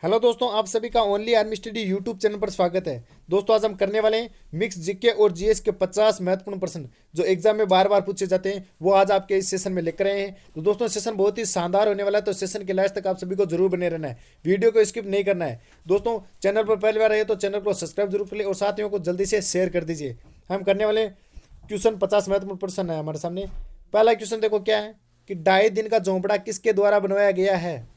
Hello दोस्तों, आप सभी का only army study YouTube channel पर स्वागत है। दोस्तों, आज हम करने वाले हैं मिक्स जीके और जीएस के 50 महत्वपूर्ण प्रश्न जो एग्जाम में बार बार पूछे जाते हैं, वो आज आपके इस सेशन में लेकर आए हैं। तो दोस्तों, सेशन बहुत ही शानदार होने वाला है, तो सेशन के लास्ट तक आप सभी को जरूर बने रहना है, वीडियो को स्किप नहीं करना है। दोस्तों, चैनल पर पहली बार आए तो चैनल को सब्सक्राइब जरूर कर ले और साथियों को जल्दी से शेयर कर दीजिए। हम करने वाले क्वेश्चन 50 महत्वपूर्ण प्रश्न है हमारे सामने। पहला क्वेश्चन देखो क्या है कि 2.5 दिन का झोंपड़ा किसके द्वारा बनवाया गया है।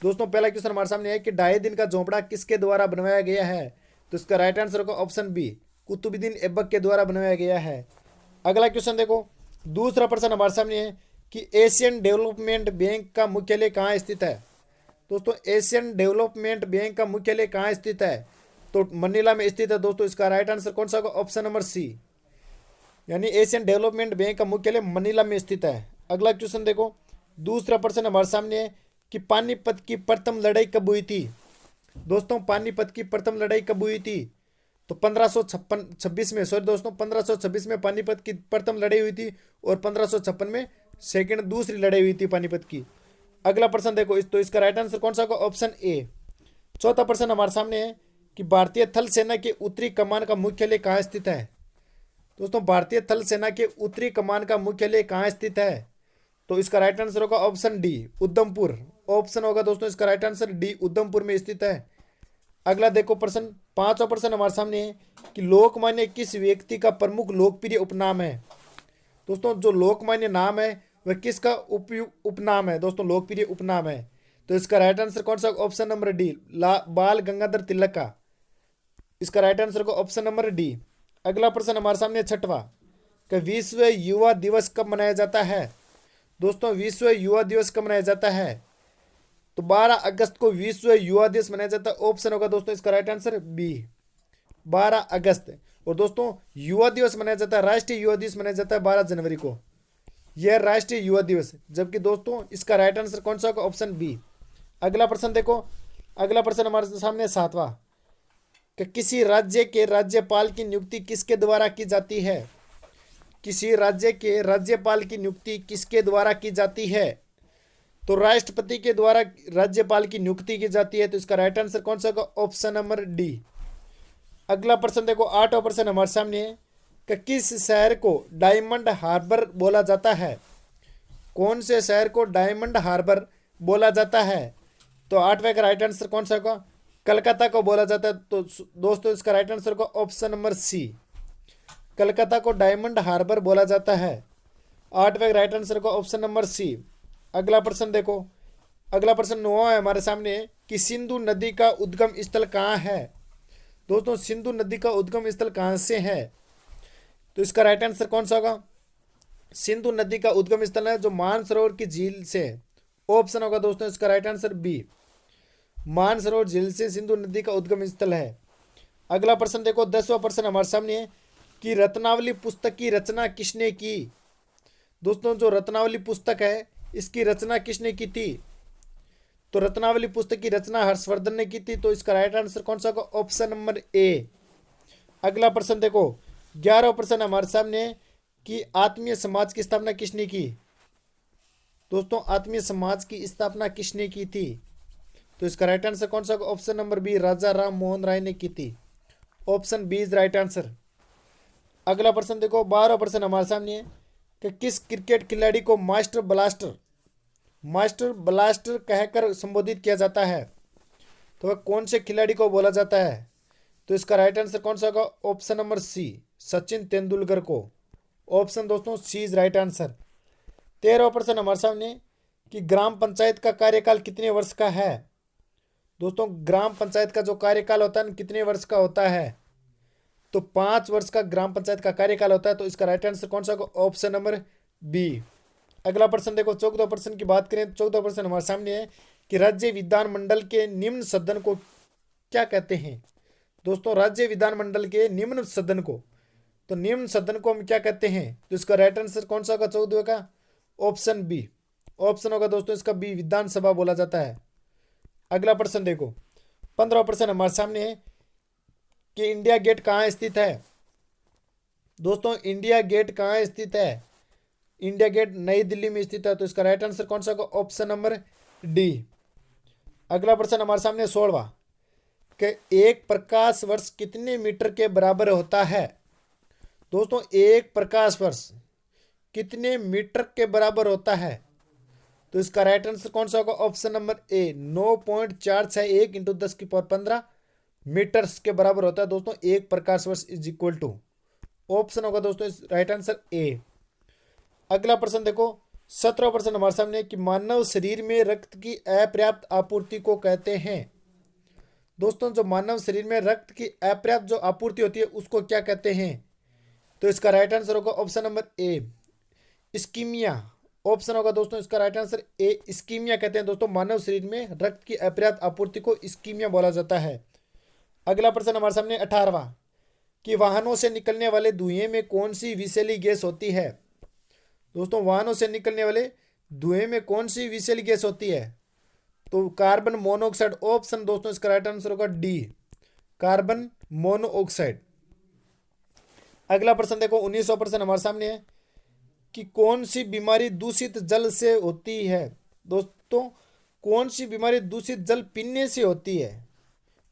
दोस्तों, पहला क्वेश्चन हमारे सामने है कि 2.5 दिन का झोंपड़ा किसके द्वारा बनवाया गया है। तो इसका राइट आंसर होगा ऑप्शन बी, कुतुबुद्दीन ऐबक के द्वारा बनवाया गया है। अगला क्वेश्चन देखो, दूसरा प्रश्न हमारे सामने है कि एशियन डेवलपमेंट बैंक का मुख्यालय कहाँ स्थित है। दोस्तों, एशियन डेवलपमेंट बैंक का मुख्यालय कहाँ स्थित है, तो मनीला में स्थित है। दोस्तों, इसका राइट आंसर कौन सा होगा, ऑप्शन नंबर सी, यानी एशियन डेवलपमेंट बैंक का मुख्यालय मनीला में स्थित है। अगला क्वेश्चन देखो, दूसरा प्रश्न हमारे सामने है कि पानीपत की प्रथम लड़ाई कब हुई थी। दोस्तों, पानीपत की प्रथम लड़ाई कब हुई थी, तो 1556 में, सॉरी दोस्तों, 1526 में पानीपत की प्रथम लड़ाई हुई थी और 1556 में सेकंड दूसरी लड़ाई हुई थी पानीपत की। अगला प्रश्न देखो, तो इसका राइट आंसर कौन सा होगा, ऑप्शन ए। चौथा प्रश्न हमारे सामने है कि भारतीय थल सेना के उत्तरी कमान का मुख्यालय कहाँ स्थित है। दोस्तों, भारतीय थल सेना के उत्तरी कमान का मुख्यालय कहाँ स्थित है, तो इसका राइट आंसर होगा ऑप्शन डी, उधमपुर। ऑप्शन होगा दोस्तों इसका राइट आंसर डी, उधमपुर में स्थित है। अगला देखो प्रश्न, पांचवा प्रश्न हमारे सामने है कि लोकमान्य किस व्यक्ति का प्रमुख लोकप्रिय उपनाम है। दोस्तों, जो लोकमान्य नाम है वह किसका उपनाम है, दोस्तों लोकप्रिय उपनाम है। तो इसका राइट आंसर कौन सा, ऑप्शन नंबर डी, बाल गंगाधर तिलक का। इसका राइट आंसर को ऑप्शन नंबर डी। अगला प्रश्न हमारे सामने छठवां कि विश्व युवा दिवस कब मनाया जाता है। दोस्तों, विश्व युवा दिवस कब मनाया जाता है, तो 12 अगस्त को विश्व युवा दिवस मनाया जाता है। ऑप्शन होगा दोस्तों इसका राइट आंसर बी, 12 अगस्त। और दोस्तों, युवा दिवस मनाया जाता है, राष्ट्रीय युवा दिवस मनाया जाता है 12 जनवरी को, यह राष्ट्रीय युवा दिवस। जबकि दोस्तों इसका राइट आंसर कौन सा होगा, ऑप्शन बी। अगला प्रश्न देखो, अगला प्रश्न हमारे सामने सातवां कि किसी राज्य के राज्यपाल की नियुक्ति किसके द्वारा की जाती है। किसी राज्य के राज्यपाल की नियुक्ति किसके द्वारा की जाती है, तो राष्ट्रपति के द्वारा राज्यपाल की नियुक्ति की जाती है। तो इसका राइट आंसर कौन सा होगा, ऑप्शन नंबर डी। अगला प्रश्न देखो, आठवां प्रश्न हमारे सामने है कि किस शहर को डायमंड हार्बर बोला जाता है। कौन से शहर को डायमंड हार्बर बोला जाता है, तो आठवें का राइट आंसर कौन सा होगा, कलकत्ता को बोला जाता है। तो दोस्तों इसका राइट आंसर होगा ऑप्शन नंबर सी, कलकत्ता को डायमंड हार्बर बोला जाता है। आठवें राइट आंसर को ऑप्शन नंबर सी। अगला प्रश्न देखो, अगला प्रश्न 9वां है हमारे सामने कि सिंधु नदी का उद्गम स्थल कहाँ है। दोस्तों, सिंधु नदी का उद्गम स्थल कहाँ से है, तो इसका राइट आंसर कौन सा होगा, सिंधु नदी का उद्गम स्थल है जो मानसरोवर की झील से है। ऑप्शन होगा दोस्तों इसका राइट आंसर बी, मानसरोवर झील से सिंधु नदी का उद्गम स्थल है। अगला प्रश्न देखो, 10वां प्रश्न हमारे सामने है कि रत्नावली पुस्तक की रचना किसने की। दोस्तों, जो रत्नावली पुस्तक है इसकी रचना किसने की थी, तो रत्नावली पुस्तक की रचना हर्षवर्धन ने की थी। तो इसका राइट आंसर कौन सा होगा, ऑप्शन नंबर ए। अगला प्रश्न देखो, 11वां प्रश्न हमारे सामने है कि आत्मीय समाज की स्थापना किसने की। दोस्तों, आत्मीय समाज की स्थापना किसने की थी, तो इसका राइट आंसर कौन सा होगा, option number B, Raja Ram Mohan Roy ने की थी। Option B is right answer. अगला प्रश्न देखो, 12वां प्रश्न हमारे सामने है कि किस क्रिकेट खिलाड़ी को मास्टर ब्लास्टर कहकर संबोधित किया जाता है, तो वह कौन से खिलाड़ी को बोला जाता है, तो इसका राइट आंसर कौन सा होगा, option number C, Sachin Tendulkar को। ऑप्शन दोस्तों सी इज राइट आंसर। 13वां प्रश्न हमारे सामने कि ग्राम पंचायत का कार्यकाल कितने वर्ष का है। दोस्तों, ग्राम पंचायत का जो कार्यकाल होता है कितने वर्ष का होता है, तो 5 वर्ष का ग्राम पंचायत का कार्यकाल होता है। तो इसका राइट आंसर कौन सा होगा, ऑप्शन नंबर बी। अगला प्रश्न देखो, 14वां प्रश्न की बात करें, 14वां प्रश्न हमारे सामने है कि राज्य विधानमंडल के निम्न सदन को क्या कहते हैं। दोस्तों, राज्य विधानमंडल के निम्न सदन को, तो निम्न सदन को हम क्या कहते हैं, तो इसका राइट आंसर कौन सा होगा 14वें का, ऑप्शन बी। ऑप्शन होगा दोस्तों इसका बी, विधानसभा बोला जाता है। अगला प्रश्न देखो, 15वां प्रश्न हमारे सामने है कि इंडिया गेट कहाँ स्थित है। दोस्तों, इंडिया गेट कहाँ स्थित है, इंडिया गेट नई दिल्ली में स्थित है। तो इसका राइट आंसर कौन सा होगा, ऑप्शन नंबर डी, अगला प्रश्न हमारे सामने 16वां कि एक प्रकाश वर्ष कितने मीटर के बराबर होता है। दोस्तों एक प्रकाश वर्ष कितने मीटर के बराबर होता है। तो इसका राइट आंसर कौन सा होगा? Option number A 9.461 into 10⁻15 metres के बराबर होता है। दोस्तों एक प्रकाश वर्ष इज इक्वल टू, ऑप्शन होगा दोस्तों राइट आंसर ए। अगला प्रश्न देखो 17वां प्रश्न हमारे सामने कि मानव शरीर में रक्त की अपर्याप्त आपूर्ति को कहते हैं। दोस्तों जो मानव शरीर में रक्त की अपर्याप्त जो आपूर्ति होती है उसको क्या कहते हैं। तो इसका राइट आंसर होगा option number A ischaemia. Option होगा दोस्तों इसका राइट आंसर ए इस्कीमिया कहते हैं। दोस्तों मानव शरीर में रक्त की अपर्याप्त आपूर्ति को इस्कीमिया बोला जाता है। अगला प्रश्न हमारे सामने 18वां कि वाहनों से निकलने वाले धुएं में कौन सी विषैली गैस होती है। दोस्तों वाहनों से निकलने वाले धुएं में कौन सी विषैली गैस होती है। तो कार्बन मोनोऑक्साइड। ऑप्शन दोस्तों इसका राइट आंसर होगा डी कार्बन मोनोऑक्साइड। अगला प्रश्न देखो 19वां प्रश्न हमारे सामने है कि कौन सी बीमारी दूषित जल से होती है। दोस्तों कौन सी बीमारी दूषित जल पीने से होती है।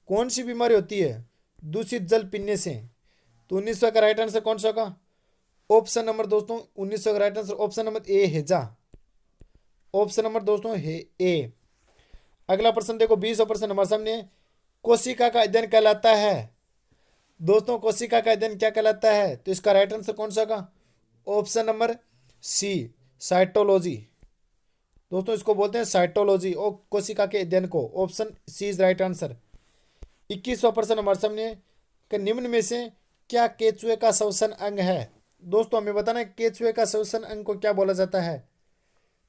कौन सी बीमारी होती है दूषित जल पीने से। तो 19वां का राइट आंसर कौन सा होगा? ऑप्शन नंबर दोस्तों 19वां का right answer option number A हैजा। ऑप्शन नंबर दोस्तों है ए। अगला प्रश्न देखो 20वां प्रश्न हमारे सामने कोशिका का अध्ययन कहलाता है। दोस्तों कोशिका का अध्ययन क्या कहलाता है। तो इसका राइट आंसर कौन सा होगा? Option number C cytology. दोस्तों इसको बोलते हैं साइटोलॉजी और कोशिका के अध्ययन को। Option C is right answer. 21वां प्रश्न हमारे सामने कि निम्न में से क्या केचुए का श्वसन अंग है। दोस्तों हमें बताना है केचुए का श्वसन अंग को क्या बोला जाता है।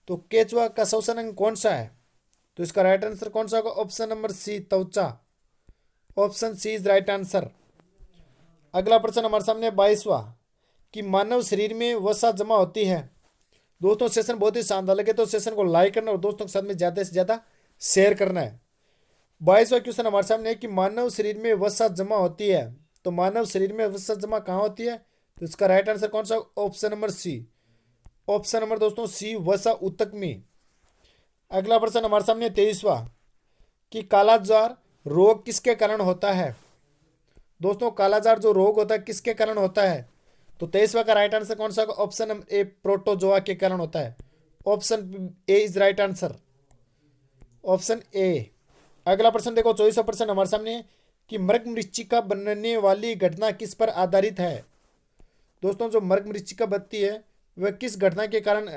तो केचुआ का श्वसन अंग कौन सा है। तो इसका राइट आंसर कौन सा होगा? ऑप्शन नंबर सी त्वचा। Option C is right answer. अगला प्रश्न हमारे सामने 22वां कि मानव शरीर में वसा जमा होती है। दोस्तों सेशन बहुत ही शानदार लगे तो सेशन को लाइक करना और दोस्तों के साथ में ज़्यादा से ज़्यादा शेयर करना है। 22वां क्वेश्चन हमारे सामने है कि मानव शरीर में वसा जमा होती है। तो मानव शरीर में वसा जमा कहाँ होती है। तो इसका राइट आंसर कौन सा? Option number C. Option number दोस्तों सी वसा ऊतक में। अगला प्रश्न हमारे सामने 23वां कि कालाजार रोग किसके कारण होता है। दोस्तों कालाजार जो रोग होता है किसके कारण होता है। तो 23वां का राइट आंसर कौन सा होगा? ऑप्शन नंबर ए प्रोटोजोआ के कारण होता है। Option A is right answer. Option A. अगला प्रश्न देखो 24वां प्रश्न हमारे सामने कि मृगमरीचिका बनने वाली घटना किस पर आधारित है। दोस्तों जो मृगमरीचिका बनती है वह किस घटना के कारण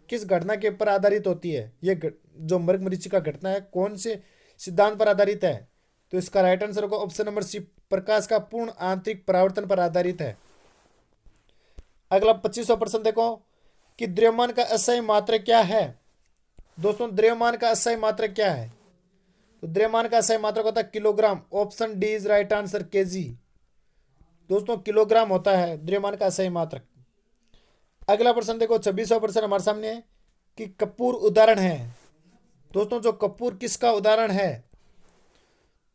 किस घटना के ऊपर आधारित होती है। ये जो मृगमरीचिका घटना है कौन से सिद्धांत पर आधारित है। तो इसका राइट आंसर होगा ऑप्शन नंबर सी प्रकाश का पूर्ण आंतरिक परावर्तन पर आधारित है। अगला 25वां प्रश्न देखो कि द्रव्यमान का अस्थायी मात्रक क्या है। दोस्तों द्रव्यमान का अस्थायी मात्रक क्या है। तो द्रव्यमान का अस्थायी मात्रक होता है kilogram. Option D is right answer KG. दोस्तों किलोग्राम होता है द्रव्यमान का अस्थायी मात्रक। अगला प्रश्न देखो 26वां प्रश्न हमारे सामने है कि कपूर उदाहरण है। दोस्तों जो कपूर किसका उदाहरण है।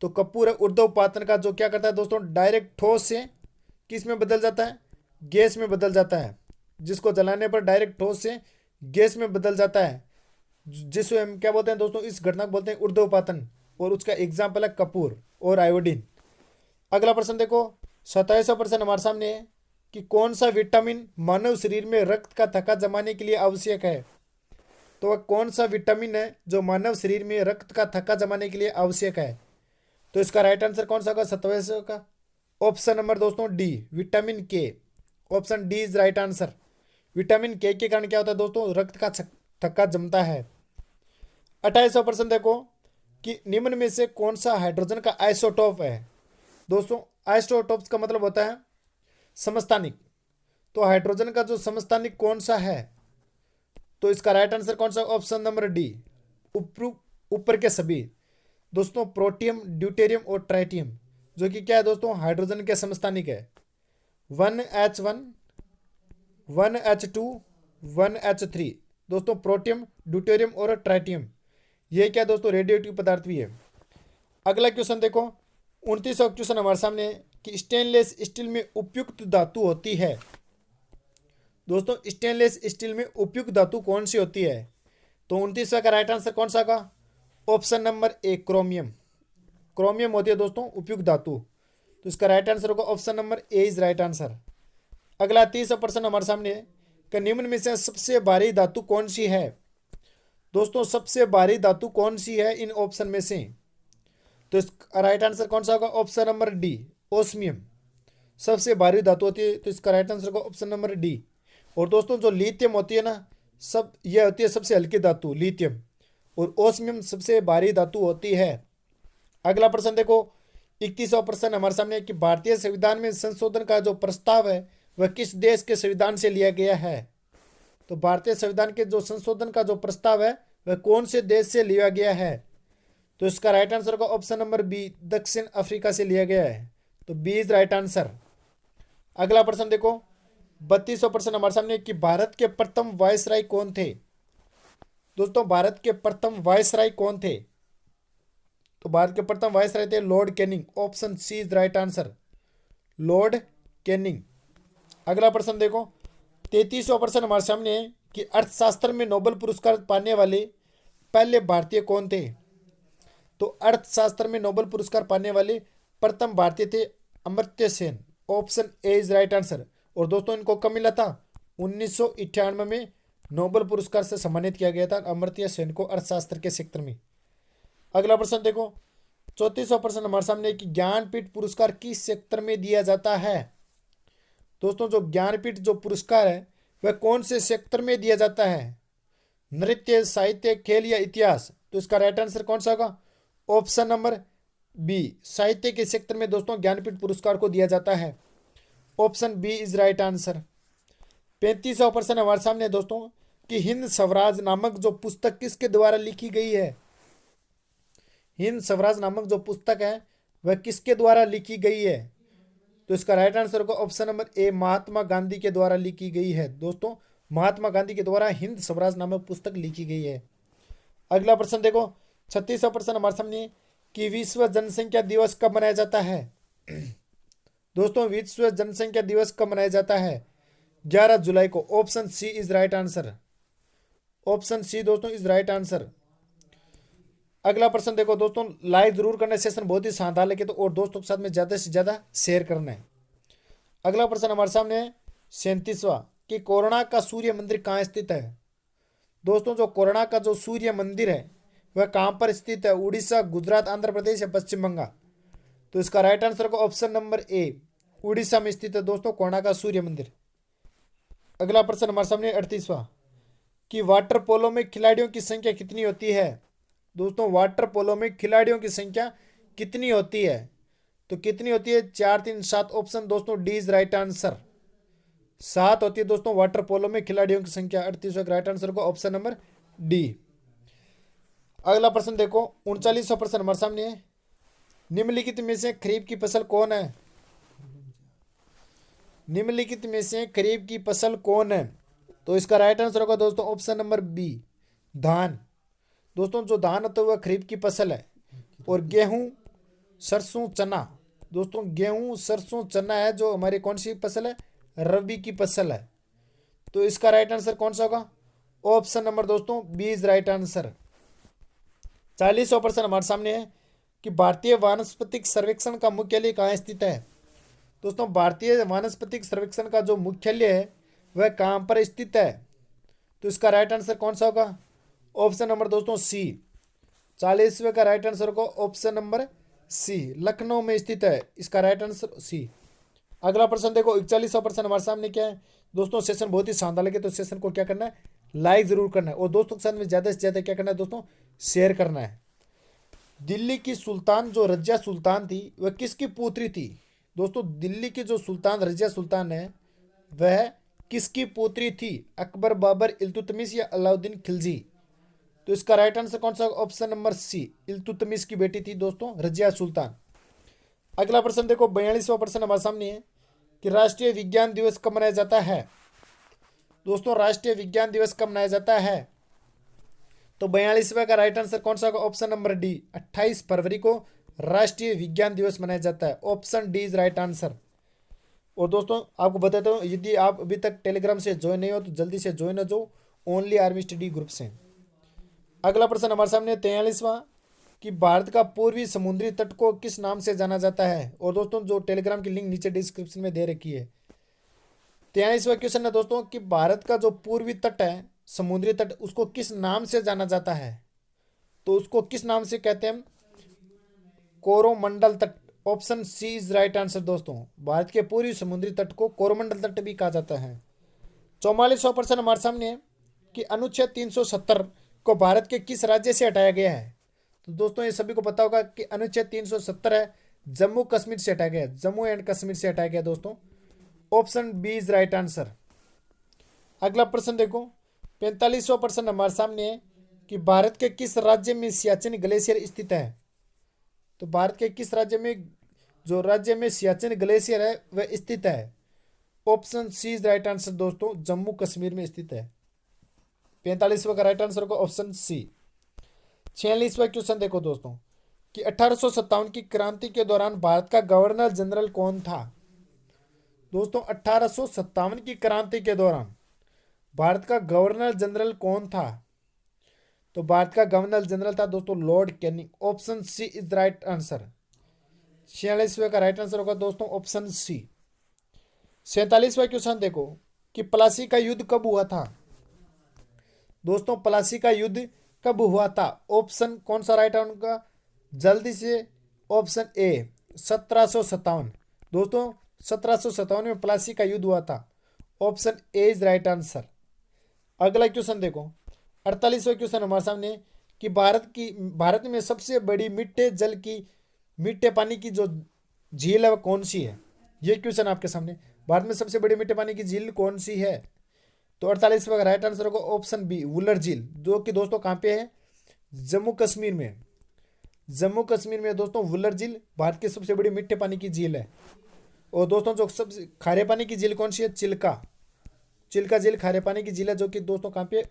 तो कपूर है ऊर्ध्वपातन का जो क्या करता है दोस्तों डायरेक्ट ठोस से किस में बदल जाता है, गैस में बदल जाता है। जिसको जलाने पर डायरेक्ट ठोस से गैस में बदल जाता है जिसको हम क्या बोलते हैं दोस्तों इस घटना को बोलते हैं ऊर्ध्वपातन। और उसका एग्जाम्पल है कपूर और आयोडीन। अगला प्रश्न देखो 27वां प्रश्न हमारे सामने है कि कौन सा विटामिन मानव शरीर में रक्त का थक्का जमाने के लिए आवश्यक है। तो वह कौन सा विटामिन है जो मानव शरीर में रक्त का थक्का जमाने के लिए आवश्यक है। तो इसका राइट आंसर कौन सा होगा 27वां का? ऑप्शन नंबर दोस्तों डी विटामिन के। Option D is right answer. Vitamin के कारण क्या होता है दोस्तों रक्त का थक्का जमता है। 28वां प्रश्न देखो कि निम्न में से कौन सा हाइड्रोजन का आइसोटोप है। दोस्तों आइसोटोप्स का मतलब होता है समस्थानिक। तो हाइड्रोजन का जो समस्थानिक कौन सा है। तो इसका राइट आंसर कौन सा? ऑप्शन नंबर डी ऊपर के सभी। दोस्तों प्रोटियम ड्यूटेरियम और ट्राइटियम जो कि क्या है दोस्तों हाइड्रोजन के समस्थानिक है। 1H1 1H2 1H3 दोस्तों प्रोटियम ड्यूटेरियम और ट्राइटियम ये क्या दोस्तों रेडियोएक्टिव पदार्थ भी है। अगला क्वेश्चन देखो 29वां क्वेश्चन हमारे सामने कि स्टेनलेस स्टील में उपयुक्त धातु होती है। दोस्तों स्टेनलेस स्टील में उपयुक्त धातु कौन सी होती है। तो 29वां का राइट आंसर कौन सा होगा? ऑप्शन नंबर ए क्रोमियम। क्रोमियम होती है दोस्तों उपयुक्त धातु। तो इसका राइट आंसर होगा option number A is right answer. अगला 30% हमारे सामने है कि निम्न में से सबसे भारी धातु कौन सी है। दोस्तों सबसे भारी धातु कौन सी है इन ऑप्शन में से। तो इसका राइट आंसर कौन सा होगा ऑप्शन नंबर डी ओस्मियम सबसे भारी धातु होती है। तो इसका राइट आंसर होगा ऑप्शन नंबर डी। और दोस्तों जो लिथियम होती है ना सब यह होती है सबसे हल्की धातु लिथियम, और ओस्मियम सबसे भारी धातु होती है। अगला प्रश्न देखो 31वां प्रश्न हमारे सामने है कि भारतीय संविधान में संशोधन का जो प्रस्ताव है वह किस देश के संविधान से लिया गया है। तो भारतीय संविधान के जो संशोधन का जो प्रस्ताव है वह कौन से देश से लिया गया है। तो इसका राइट आंसर होगा ऑप्शन नंबर बी दक्षिण अफ्रीका से लिया गया है। तो बी इज राइट आंसर। अगला प्रश्न देखो 32वां प्रश्न हमारे सामने कि भारत के प्रथम वायसराय कौन थे। दोस्तों भारत के प्रथम वायसराय कौन थे। तो भारत के प्रथम वायसराय थे lord Canning. Option C is right answer lord Canning. अगला प्रश्न देखो 33वां प्रश्न हमारे सामने है कि अर्थशास्त्र में नोबेल पुरस्कार पाने वाले पहले भारतीय कौन थे। तो अर्थशास्त्र में नोबेल पुरस्कार पाने वाले प्रथम भारतीय थे Amartya Sen. Option A is right answer. और दोस्तों इनको कब मिला था 1998 में नोबेल पुरस्कार से सम्मानित किया गया था अमर्त्य सेन को अर्थशास्त्र के क्षेत्र में। अगला प्रश्न देखो 34वां प्रश्न हमारे सामने कि ज्ञानपीठ पुरस्कार किस क्षेत्र में दिया जाता है। दोस्तों जो ज्ञानपीठ जो पुरस्कार है वह कौन से क्षेत्र में दिया जाता है, नृत्य साहित्य खेल या इतिहास। तो इसका राइट आंसर कौन सा होगा ऑप्शन नंबर बी साहित्य के क्षेत्र में दोस्तों ज्ञानपीठ पुरस्कार को दिया जाता है। Option B is right answer. 35वां प्रश्न हमारे सामने है दोस्तों कि हिंद स्वराज नामक जो पुस्तक किसके द्वारा लिखी गई है। हिंद स्वराज नामक जो पुस्तक है वह किसके द्वारा लिखी गई है। तो इसका राइट आंसर होगा ऑप्शन नंबर ए महात्मा गांधी के द्वारा लिखी गई है। दोस्तों महात्मा गांधी के द्वारा हिंद स्वराज नामक पुस्तक लिखी गई है। अगला प्रश्न देखो 36वां प्रश्न हमारे सामने कि विश्व जनसंख्या दिवस कब मनाया जाता है। दोस्तों विश्व जनसंख्या दिवस कब मनाया जाता है 11 जुलाई को। Option C is right answer. Option C दोस्तों इज राइट आंसर। अगला प्रश्न देखो दोस्तों लाइक जरूर करना, सेशन बहुत ही शानदार लगे तो और दोस्तों के साथ में ज्यादा से ज्यादा शेयर करना है। अगला प्रश्न हमारे सामने है 37वां कि कोणार्क का सूर्य मंदिर कहाँ स्थित है। दोस्तों जो कोणार्क का जो सूर्य मंदिर है वह कहाँ पर स्थित है, उड़ीसा गुजरात आंध्र प्रदेश या पश्चिम बंगाल। तो इसका राइट आंसर होगा ऑप्शन नंबर ए उड़ीसा में स्थित है दोस्तों कोणार्क का सूर्य मंदिर। अगला प्रश्न हमारे सामने 38वां कि वाटर पोलो में खिलाड़ियों की संख्या कितनी होती है। दोस्तों वाटर पोलो में खिलाड़ियों की संख्या कितनी होती है। तो कितनी होती है 4 3 7। ऑप्शन दोस्तों डी इज राइट आंसर 7 होती है दोस्तों वाटर पोलो में खिलाड़ियों की संख्या। 38वां राइट आंसर को ऑप्शन नंबर डी। अगला प्रश्न देखो 39वां प्रश्न हमारे सामने है निम्नलिखित में से खरीफ की फसल कौन है। निम्नलिखित में से खरीफ की फसल कौन है। तो इसका राइट आंसर होगा दोस्तों ऑप्शन नंबर बी धान। दोस्तों जो धान होता है वह खरीफ की फसल है। और गेहूं सरसों चना, दोस्तों गेहूं सरसों चना है जो हमारी कौन सी फसल है रबी की फसल है। तो इसका राइट आंसर कौन सा होगा ऑप्शन नंबर दोस्तों बी इज राइट आंसर। 40वां प्रश्न हमारे सामने है कि भारतीय वानस्पतिक सर्वेक्षण का मुख्यालय कहाँ स्थित है। दोस्तों भारतीय वानस्पतिक सर्वेक्षण का जो मुख्यालय है वह कहाँ पर स्थित है। तो इसका राइट आंसर कौन सा होगा ऑप्शन नंबर दोस्तों सी। 40वें का राइट आंसर होगा ऑप्शन नंबर सी लखनऊ में स्थित है। इसका राइट आंसर सी। अगला प्रश्न देखो 41वां प्रश्न हमारे सामने क्या है। दोस्तों सेशन बहुत ही शानदार लगे तो सेशन को क्या करना है लाइक जरूर करना है और दोस्तों के साथ में ज़्यादा से ज़्यादा क्या करना है दोस्तों शेयर करना है। दिल्ली की सुल्तान जो रजिया सुल्तान थी वह किसकी पुत्री थी। दोस्तों दिल्ली की जो सुल्तान रजिया सुल्तान है वह किसकी पुत्री थी, अकबर बाबर इल्तुतमिश या अलाउद्दीन खिलजी। तो इसका राइट आंसर कौन सा ऑप्शन नंबर सी इल्तुतमिश की बेटी थी दोस्तों रजिया सुल्तान। अगला प्रश्न देखो 42वां प्रश्न हमारे सामने है कि राष्ट्रीय विज्ञान दिवस कब मनाया जाता है। दोस्तों राष्ट्रीय विज्ञान दिवस कब मनाया जाता है। तो 42वें का राइट आंसर कौन सा होगा ऑप्शन नंबर डी 28 फरवरी को राष्ट्रीय विज्ञान दिवस मनाया जाता है। Option D is right answer. और दोस्तों आपको बताता हूँ यदि आप अभी तक टेलीग्राम से ज्वाइन नहीं हो तो जल्दी से ज्वाइन हो जाओ ओनली आर्मी स्टडी ग्रुप से। अगला प्रश्न हमारे सामने 43वां कि भारत का पूर्वी समुद्री तट को किस नाम से जाना जाता है। और दोस्तों जो टेलीग्राम की लिंक नीचे डिस्क्रिप्शन में दे रखी है। 43वां क्वेश्चन है दोस्तों कि भारत का जो पूर्वी तट है, समुद्री तट, उसको किस नाम से जाना जाता है। तो उसको किस नाम से कहते हैं हम? कोरोमंडल तट। Option C is right answer दोस्तों। भारत के पूर्वी समुद्री तट को कोरोमंडल तट भी कहा जाता है। 44वां प्रश्न हमारे सामने है कि अनुच्छेद 370 को भारत के किस राज्य से हटाया गया है। तो दोस्तों ये सभी को पता होगा कि अनुच्छेद 370 है जम्मू कश्मीर से हटाया गया, जम्मू एंड कश्मीर से हटाया गया दोस्तों। Option B is right answer. अगला प्रश्न देखो, 45वां प्रश्न हमारे सामने है कि भारत के किस राज्य में सियाचिन ग्लेशियर स्थित है। तो भारत के किस राज्य में, जो राज्य में सियाचिन ग्लेशियर है वह स्थित है। Option C is right answer दोस्तों, जम्मू कश्मीर में स्थित है। 45वां का राइट आंसर होगा ऑप्शन सी। 46वां क्वेश्चन देखो दोस्तों कि 1857 की क्रांति के दौरान भारत का गवर्नर जनरल कौन था। दोस्तों 1857 की क्रांति के दौरान भारत का गवर्नर जनरल कौन था। तो भारत का गवर्नर जनरल था दोस्तों Lord Canning. Option C is right answer. 46वें का राइट आंसर होगा दोस्तों ऑप्शन सी। 47वां क्वेश्चन देखो कि प्लासी का युद्ध कब हुआ था। दोस्तों प्लासी का युद्ध कब हुआ था। ऑप्शन कौन सा राइट होगा जल्दी से। Option A 1757। दोस्तों 1757 में प्लासी का युद्ध हुआ था। Option A is right answer. अगला क्वेश्चन देखो, 48वां क्वेश्चन हमारे सामने कि भारत में सबसे बड़ी मीठे पानी की जो झील है वह कौन सी है। ये क्वेश्चन आपके सामने, भारत में सबसे बड़ी मीठे पानी की झील कौन सी है। तो 48वां का राइट आंसर होगा ऑप्शन बी वुलर झील, जो कि दोस्तों कहाँ पे है, जम्मू कश्मीर में। जम्मू कश्मीर में दोस्तों वुलर झील भारत की सबसे बड़ी मीठे पानी की झील है। और दोस्तों जो सबसे खारे पानी की झील कौन सी है, चिल्का झील खारे पानी की झील है, जो कि दोस्तों कहाँ पे है,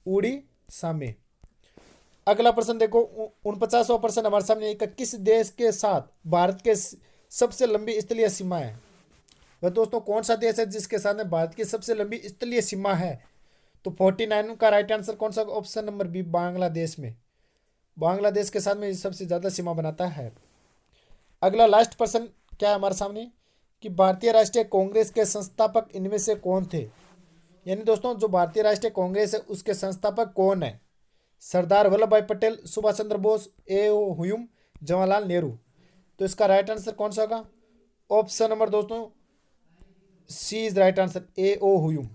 उड़ीसा में। अगला प्रश्न देखो, 49वां प्रश्न हमारे सामने, किस देश के साथ भारत के सबसे लंबी स्थलीय सीमा है। वह दोस्तों कौन सा देश है जिसके साथ में भारत की सबसे लंबी स्थलीय सीमा है। तो 49 का राइट आंसर कौन सा, ऑप्शन नंबर बी बांग्लादेश में। बांग्लादेश के साथ में सबसे ज्यादा सीमा बनाता है। अगला लास्ट प्रश्न क्या है हमारे सामने कि भारतीय राष्ट्रीय कांग्रेस के संस्थापक इनमें से कौन थे। यानी दोस्तों जो भारतीय राष्ट्रीय कांग्रेस है उसके संस्थापक कौन है। सरदार वल्लभ भाई पटेल, सुभाष चंद्र बोस, ए.ओ. ह्यूम, जवाहरलाल नेहरू। तो इसका राइट आंसर कौन सा होगा। ऑप्शन नंबर दोस्तों C is right answer, A O. Hume.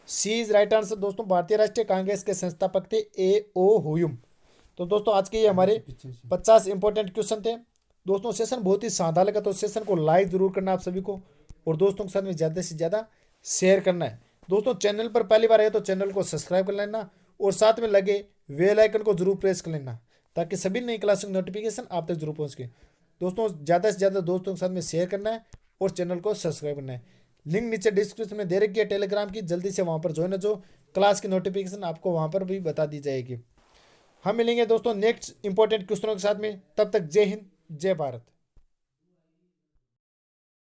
C is right answer दोस्तों, भारतीय राष्ट्रीय कांग्रेस के संस्थापक थे ए.ओ. ह्यूम। तो दोस्तों आज के ये हमारे 50 इंपॉर्टेंट क्वेश्चन थे। दोस्तों सेशन बहुत ही सादा लगा तो सेशन को लाइक जरूर करना आप सभी को, और दोस्तों के साथ में ज़्यादा से ज़्यादा शेयर करना है। दोस्तों चैनल पर पहली बार आए तो चैनल को सब्सक्राइब कर लेना, और साथ में लगे बेल आइकन को जरूर प्रेस कर लेना, ताकि सभी नई क्लास की नोटिफिकेशन आप तक जरूर पहुँच के। दोस्तों ज़्यादा से ज़्यादा दोस्तों के साथ में शेयर करना है और चैनल को सब्सक्राइब करना है। लिंक नीचे डिस्क्रिप्शन में दे रखी है टेलीग्राम की, जल्दी से वहाँ पर ज्वाइन हो जो, क्लास की नोटिफिकेशन आपको वहाँ पर भी बता दी जाएगी। हम मिलेंगे दोस्तों नेक्स्ट इंपॉर्टेंट क्वेश्चनों के साथ में, तब तक जय हिंद जय भारत।